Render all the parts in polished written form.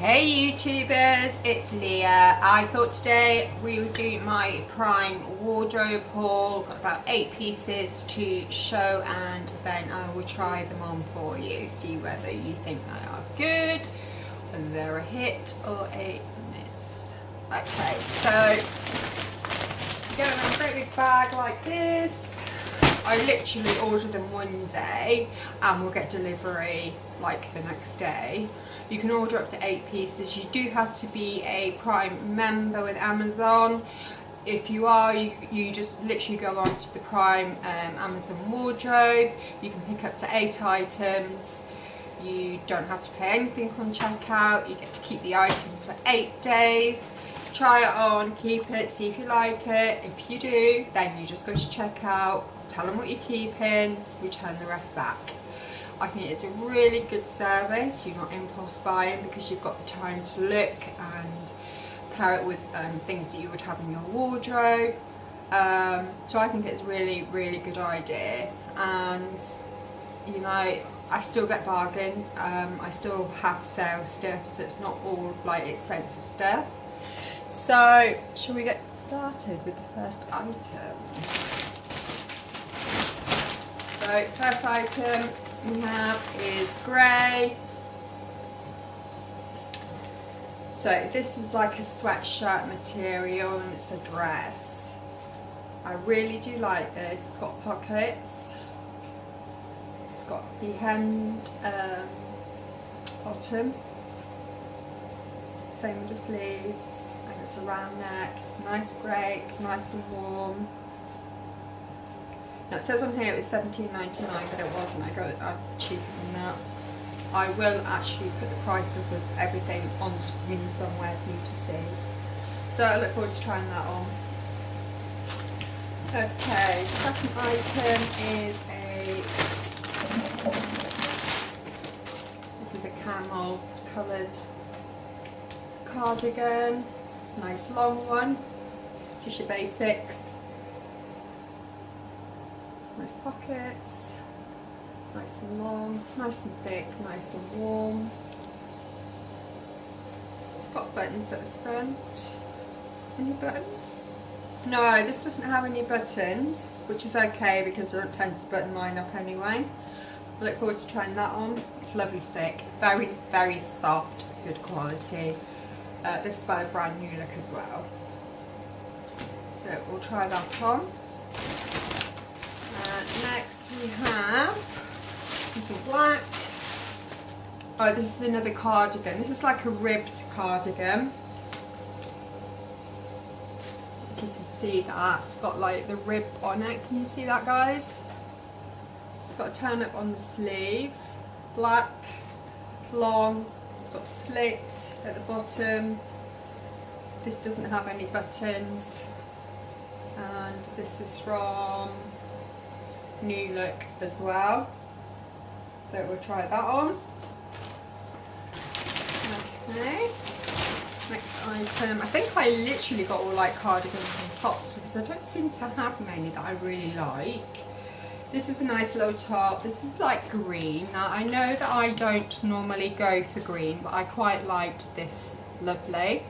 Hey YouTubers, it's Leah. I thought today we would do my Prime wardrobe haul. Got about 8 pieces to show and then I will try them on for you. See whether you think they are good, whether they're a hit or a miss. Okay, so you get them in a great big bag like this. I literally ordered them one day and we'll get delivery like the next day. You can order up to 8 pieces. You do have to be a Prime member with Amazon. If you are, you just literally go onto the Prime Amazon wardrobe. You can pick up to 8 items. You don't have to pay anything on checkout. You get to keep the items for 8 days. Try it on, keep it, see if you like it. If you do, then you just go to checkout, tell them what you're keeping, return the rest back. I think it's a really good service. You're not impulse buying because you've got the time to look and pair it with things that you would have in your wardrobe. So I think it's a really, really good idea. And you know, I still get bargains. I still have sale stuff, so it's not all like expensive stuff. So shall we get started with the first item? So first item we have is grey. So this is like a sweatshirt material and it's a dress. I really do like this. It's got pockets. It's got the hemmed bottom. Same with the sleeves. And it's a round neck. It's nice grey. It's nice and warm. Now it says on here it was $17.99, but it wasn't. I got it cheaper than that. I will actually put the prices of everything on screen somewhere for you to see. So I look forward to trying that on. Okay, second item is this is a camel coloured cardigan. Nice long one. Just your basics. Nice pockets, nice and long, nice and thick, nice and warm. It's got buttons at the front. Any buttons? No, this doesn't have any buttons, which is okay because I don't tend to button mine up anyway. I look forward to trying that on. It's lovely thick, very, very soft, good quality. This is by a brand new look as well. So we'll try that on. Next we have something black. Oh, this is another cardigan. This is like a ribbed cardigan. If you can see that, it's got like the rib on it. Can you see that, guys? It's got a turn up on the sleeve. Black, long. It's got a slit at the bottom. This doesn't have any buttons. And this is from New Look as well, so we'll try that on. Okay, next item. I think I literally got all like cardigans and tops because I don't seem to have many that I really like. This is a nice little top. This is like green. Now I know that I don't normally go for green, but I quite liked this. Lovely,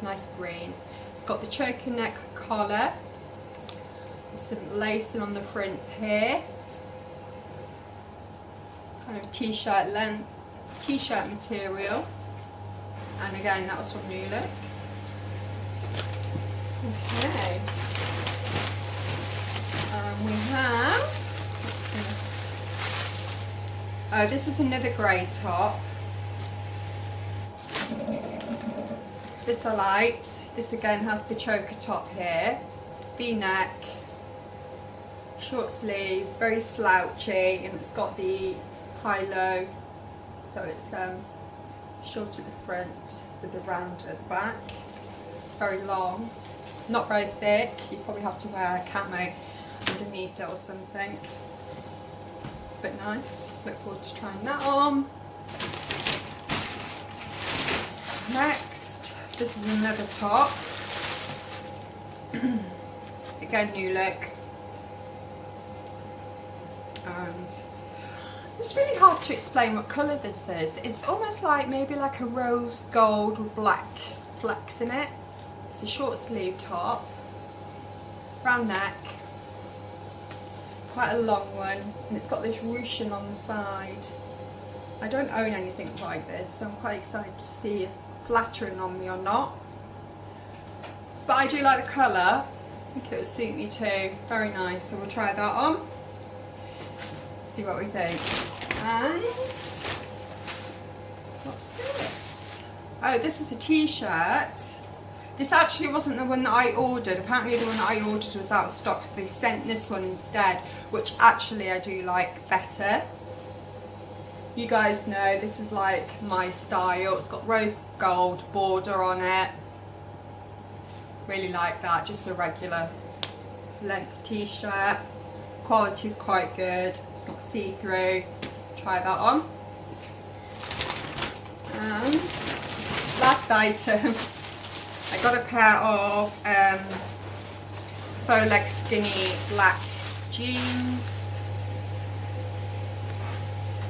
nice green. It's got the choker neck collar. Some lacing on the front here, kind of t-shirt length, t-shirt material, and again that was from New Look. Okay, we have, what's this? Oh, this is another grey top. This I liked. This again has the choker top here, V-neck. Short sleeves, very slouchy, and it's got the high-low, so it's short at the front with the round at the back. Very long, not very thick. You probably have to wear a camo underneath it or something, but nice. Look forward to trying that on. Next, this is another top. Again, New Look. And It's really hard to explain what colour this is. It's almost like maybe like a rose gold with black flecks in it. It's a short sleeve top, round neck, quite a long one, and it's got this ruching on the side. I don't own anything like this, so I'm quite excited to see if it's flattering on me or not. But I do like the colour. I think it would suit me too. Very nice, so we'll try that on. See what we think. And what's this? Oh, this is a t-shirt. This actually wasn't the one that I ordered. Apparently the one that I ordered was out of stock, so they sent this one instead, which actually I do like better. You guys know this is like my style. It's got rose gold border on it. Really like that, just a regular length t-shirt. Quality's quite good. It's not see-through. Try that on. And last item, I got a pair of faux leg skinny black jeans.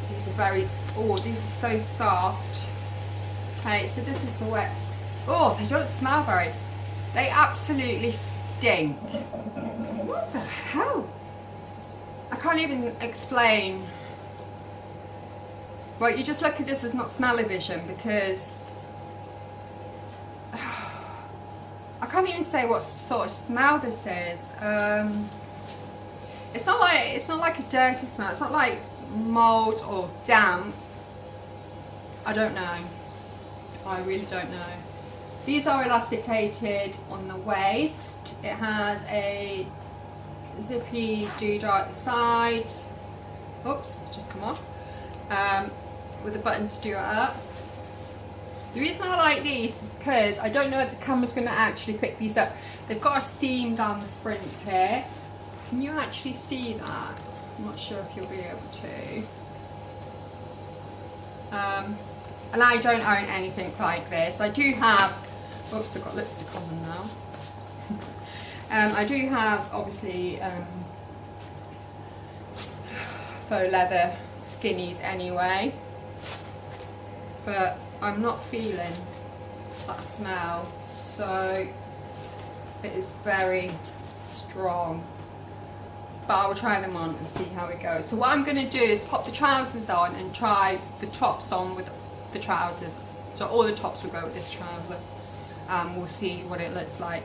These are very, oh, these are so soft. Okay, so this is the wet. Oh, they don't smell very. They absolutely stink. What the hell? I can't even explain. Right, you just look at this as not smell-o-vision because I can't even say what sort of smell this is. It's not like a dirty smell. It's not like mold or damp. I don't know. I really don't know. These are elasticated on the waist. It has a zippy doodah at the side. Oops, it's just come off. With a button to do it up. The reason I like these is because I don't know if the camera's going to actually pick these up. They've got a seam down the front here. Can you actually see that? I'm not sure if you'll be able to. And I don't own anything like this. I do have, oops, I've got lipstick on them now. I do have obviously faux leather skinnies anyway, but I'm not feeling that smell, so it is very strong. But I will try them on and see how it goes. So what I'm going to do is pop the trousers on and try the tops on with the trousers. So all the tops will go with this trouser. We'll see what it looks like.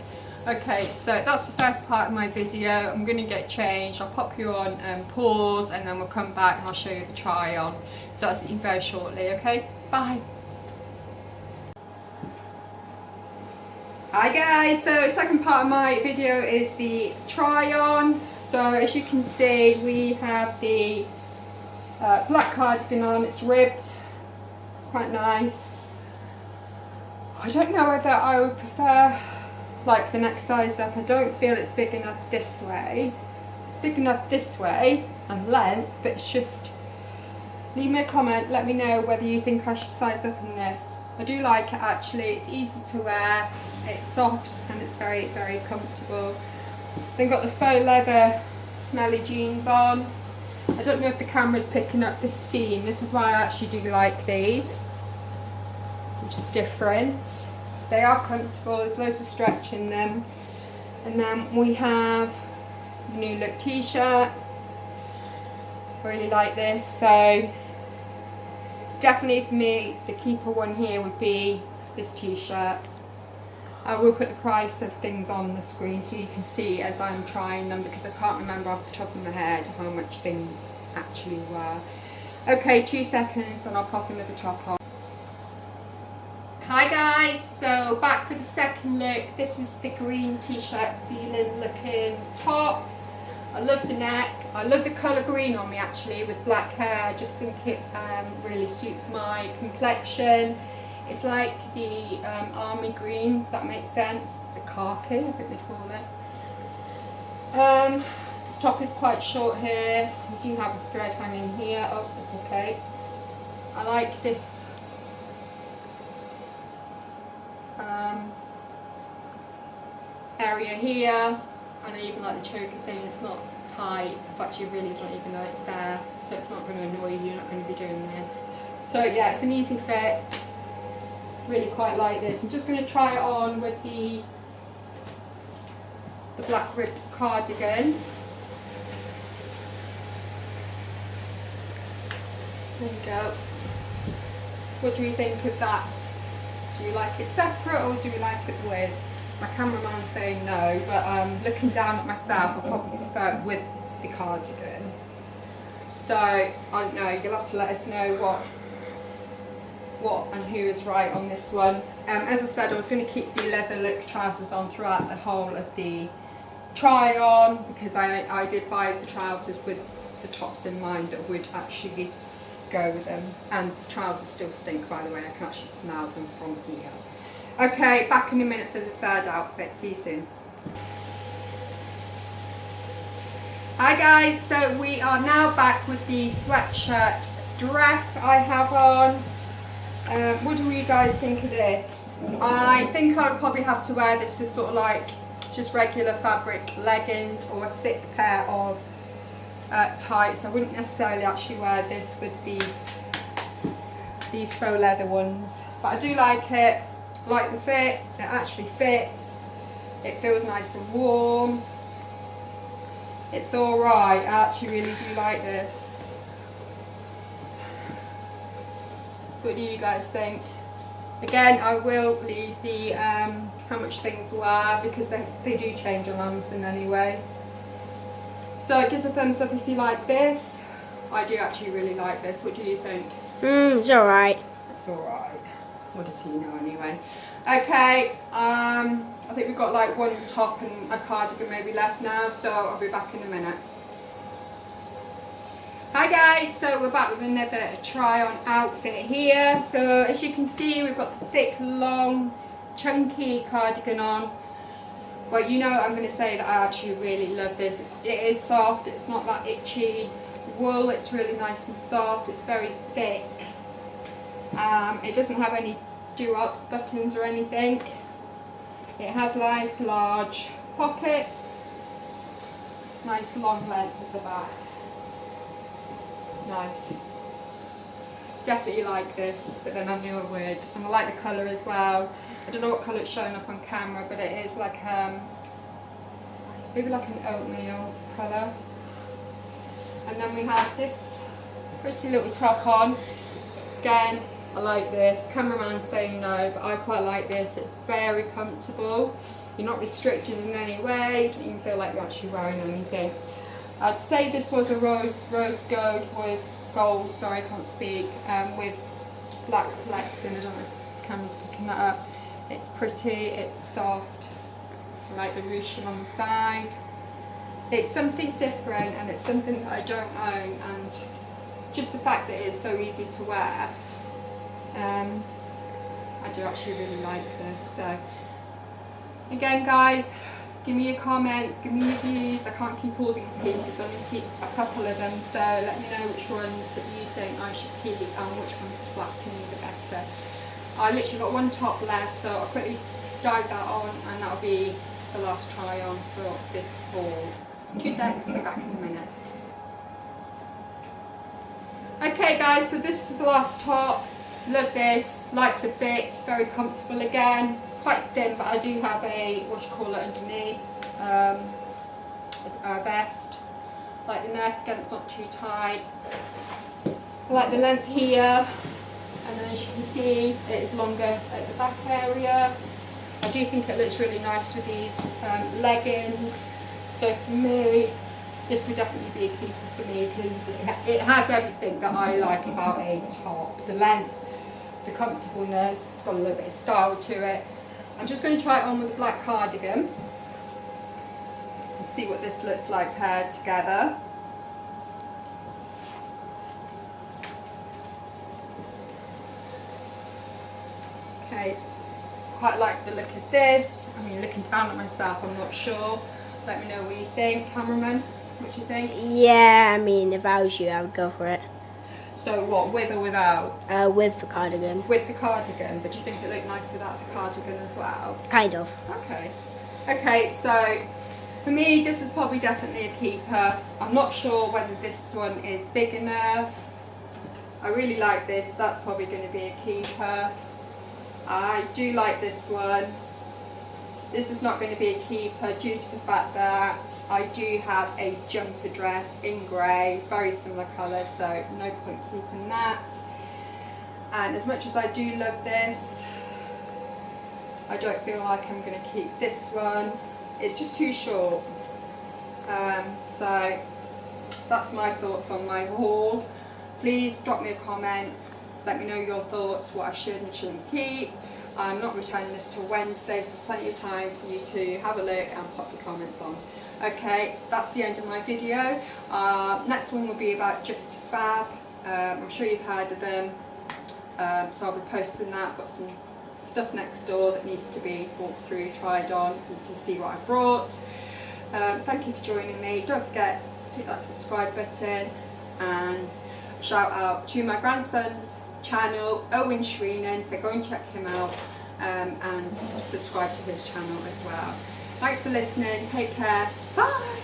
Okay, so that's the first part of my video. I'm going to get changed. I'll pop you on pause and then we'll come back and I'll show you the try on. So I'll see you very shortly, okay? Bye. Hi guys, so second part of my video is the try on. So as you can see, we have the black cardigan on. It's ribbed, quite nice. I don't know whether I would prefer like the next size up. I don't feel it's big enough this way. It's big enough this way and length, but it's just, leave me a comment, let me know whether you think I should size up in this. I do like it actually, it's easy to wear, it's soft and it's very, very comfortable. Then got the faux leather smelly jeans on. I don't know if the camera's picking up this seam. This is why I actually do like these, which is different. They are comfortable, there's loads of stretch in them. And then we have the new look t-shirt. I really like this, so definitely for me the keeper one here would be this t-shirt. I will put the price of things on the screen so you can see as I'm trying them, because I can't remember off the top of my head how much things actually were. Okay, 2 seconds and I'll pop in with the top on. Hi guys, so back for the second look. This is the green t-shirt feeling looking top. I love the neck. I love the colour green on me actually with black hair. I just think it really suits my complexion. It's like the army green, if that makes sense. It's a khaki, I think they call it. This top is quite short here. We do have a thread hanging here. Oh, that's okay. I like this area here, and I even like the choker thing. It's not tight. In fact, you really don't even know it's there, so it's not going to annoy you. You're not going to be doing this. So yeah, it's an easy fit. Really quite like this. I'm just going to try it on with the black ribbed cardigan. There you go. What do you think of that? Do you like it separate or do you like it with? My cameraman's saying no, but looking down at myself, I probably prefer it with the cardigan. So, I don't know, you'll have to let us know what and who is right on this one. As I said, I was going to keep the leather look trousers on throughout the whole of the try on, because I did buy the trousers with the tops in mind that would actually go with them, and the trousers still stink, by the way. I can actually smell them from here. Okay, back in a minute for the third outfit. See you soon. Hi guys, so we are now back with the sweatshirt dress I have on. What do you guys think of this? I think I'd probably have to wear this with sort of like just regular fabric leggings or a thick pair of tights. I wouldn't necessarily actually wear this with these faux leather ones, but I do like it. Like the fit, it actually fits. It feels nice and warm. It's alright. I actually really do like this. So what do you guys think? Again, I will leave the how much things were, because they do change on Amazon anyway. So it gives a thumbs up if you like this. I do actually really like this. What do you think? It's alright. It's alright. What does he know anyway? Okay, I think we've got like one top and a cardigan maybe left now, so I'll be back in a minute. Hi guys, so we're back with another try on outfit here. So as you can see, we've got the thick, long, chunky cardigan on. Well, you know I'm going to say that I actually really love this. It is soft, it's not that itchy wool, it's really nice and soft, it's very thick. It doesn't have any do-ups, buttons or anything. It has nice large pockets, nice long length at the back. Nice. Definitely like this, but then I knew I would. And I like the colour as well. I don't know what colour it's showing up on camera, but it is like maybe like an oatmeal colour. And then we have this pretty little top on. Again, I like this. Cameraman's saying no, but I quite like this. It's very comfortable. You're not restricted in any way. You don't even feel like you're actually wearing anything. I'd say this was a rose gold with gold, sorry I can't speak, with black flecks in. I don't know if the camera's picking that up. It's pretty, it's soft. I like the ruching on the side. It's something different, and it's something that I don't own, and just the fact that it's so easy to wear, I do actually really like this. So again guys, give me your comments, give me your views. I can't keep all these pieces, I'm going to keep a couple of them, so let me know which ones that you think I should keep and which ones flatter me the better. I literally got one top left, so I'll quickly dive that on, and that'll be the last try on for this haul. 2 seconds, I'll be back in a minute. Okay guys, so this is the last top. Love this, like the fit, very comfortable again. It's quite thin, but I do have a, what you call it underneath, a vest. Like the neck, again it's not too tight. I like the length here, and then as you can see it is longer at the back area. I do think it looks really nice with these leggings. So for me, this would definitely be a keeper for me, because it has everything that I like about a top. The length, the comfortableness, it's got a little bit of style to it. I'm just going to try it on with a black cardigan and see what this looks like paired together. Okay, quite like the look of this. I mean, looking down at myself, I'm not sure. Let me know what you think, cameraman. What do you think? Yeah, I mean, if I was you, I would go for it. So what, with or without? With the cardigan. With the cardigan, but do you think it looked nice without the cardigan as well? Kind of. Okay. Okay, so For me, this is probably definitely a keeper. I'm not sure whether this one is big enough. I really like this, that's probably going to be a keeper. I do like this one. This is not going to be a keeper due to the fact that I do have a jumper dress in grey, very similar colour, so no point keeping that. And as much as I do love this, I don't feel like I'm going to keep this one. It's just too short. So that's my thoughts on my haul. Please drop me a comment, let me know your thoughts, what I should and shouldn't keep. I'm not returning this till Wednesday, so there's plenty of time for you to have a look and pop your comments on. Okay, that's the end of my video. Next one will be about Just Fab. I'm sure you've heard of them, so I'll be posting that. I've got some stuff next door that needs to be walked through, tried on. You can see what I brought. Thank you for joining me. Don't forget, hit that subscribe button, and shout out to my grandson's channel, Owen Shreenan, so go and check him out and subscribe to his channel as well. Thanks for listening, take care, bye!